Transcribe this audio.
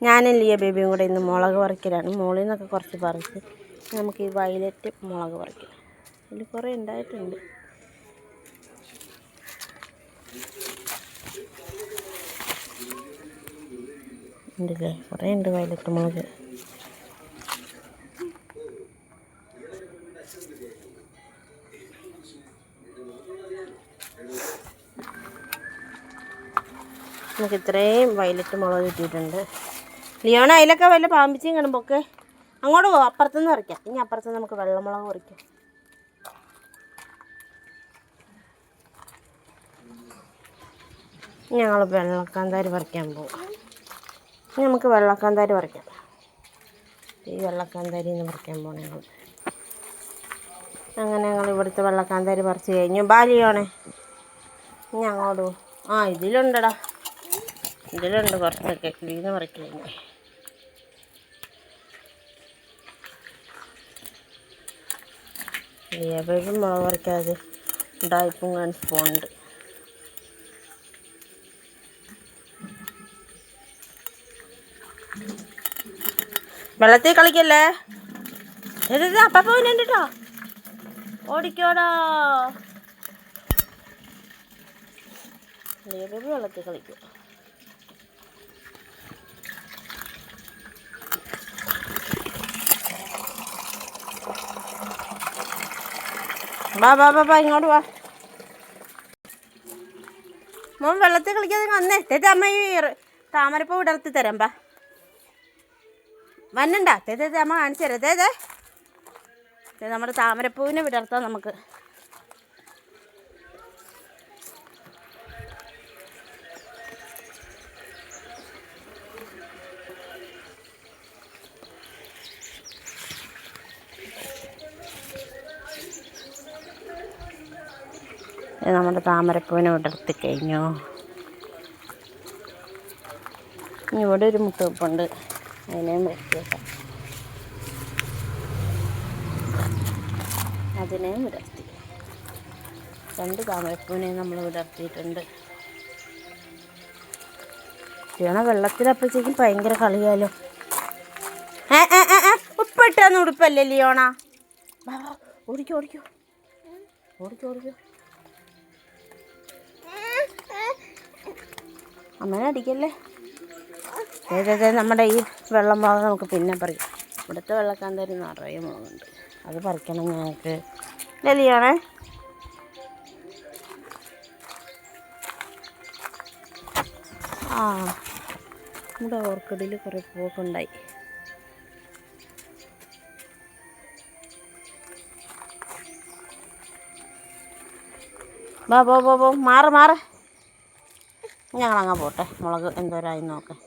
ഞാനും ലിയ ബേബിയും കൂടെ ഇന്ന് മുളക് പറിക്കലാണ്. മുകളിൽ നിന്നൊക്കെ കുറച്ച് പറിച്ച് നമുക്ക് ഈ വയലറ്റ് മുളക് പറിക്കാം. ഇതിൽ കുറേ ഉണ്ടായിട്ടുണ്ട്. ഉണ്ടല്ലേ, കുറേ ഉണ്ട് വയലറ്റ് മുളക്. നമുക്ക് ഇത്രയും വയലറ്റ് മുളക് കിട്ടിയിട്ടുണ്ട്. ലിയോണ അതിലൊക്കെ വല്ല പാമ്പിച്ചും കാണുമ്പോഴൊക്കെ അങ്ങോട്ട് പോകും. അപ്പുറത്തുനിന്ന് പറിക്കാം. ഇനി അപ്പുറത്തുനിന്ന് നമുക്ക് വെള്ളമുളക് പറിക്കാം. ഞങ്ങൾ വെള്ളക്കാന്താരി പറിക്കാൻ പോകും. ഇനി നമുക്ക് വെള്ളക്കാന്താരി പറിക്കാം. ഈ വെള്ളക്കാന്താരി എന്ന് പറിക്കാൻ പോകണം ഞങ്ങൾ. അങ്ങനെ ഞങ്ങൾ ഇവിടുത്തെ വെള്ളക്കാന്താരി പറിച്ച് കഴിഞ്ഞു. ബാലിയോണേ ഇനി അങ്ങോട്ട് പോകും. ഇതിലുണ്ടടാ, ഇതിലുണ്ട് കുറച്ചൊക്കെ. ഇതിന്ന് പറിക്കഴിഞ്ഞു. ബേബി മുളക് പറിക്കാതെ ഉണ്ടായിപ്പും കാണിച്ച് പോകുന്നുണ്ട്. വെള്ളത്തിൽ കളിക്കല്ലേ. അപ്പ പോയിട്ടുണ്ട് കേട്ടോ. ഓടിക്കോടാ. ബേബി വെള്ളത്തിൽ കളിക്കും. ബാ ഇങ്ങോട്ട് വാ. മോൻ വെള്ളത്തിൽ കളിക്കാതെ വന്നേ. തേറ്റ അമ്മ ഈ താമരപ്പൂ വിടർത്തി തരാം. ബാ വന്നണ്ട. തേറ്റ അമ്മ കാണിച്ചു തരാം. നമ്മുടെ താമരപ്പൂവിനെ വിടർത്താം നമുക്ക്. നമ്മുടെ താമരപ്പൂവിനെ വിടർത്തി കഴിഞ്ഞു. ഇനി ഇവിടെ ഒരു മുട്ടുവെപ്പുണ്ട്, അതിനെയും വിടർത്തിയേക്കാം. അതിനെയും വിടർത്തി. 2 താമരപ്പൂവിനെയും നമ്മൾ വിടർത്തിയിട്ടുണ്ട്. വെള്ളത്തിലപ്പോഴത്തേക്കും ഭയങ്കര കളിയാലോ. ഉപ്പിട്ടാന്ന് ഉടുപ്പല്ലേ ലിയോണ. ഓടിക്കോ. അമ്മേനെ അടിക്കല്ലേ. നമ്മുടെ ഈ വെള്ളം മുളക് നമുക്ക് പിന്നെ പറിക്കാം. ഇവിടുത്തെ വെള്ളക്കാന്താരി നിറയെ മുളകുണ്ട്. അത് പറിക്കണം ഞങ്ങൾക്ക്. ലിയോണേ നമ്മുടെ ഓർക്കിഡിൽ കുറേ പൂവൊക്കെ ഉണ്ടായി. മാറ് ഞങ്ങളങ്ങ് പോട്ടെ. മുളക് എന്തോരായി നോക്കാം.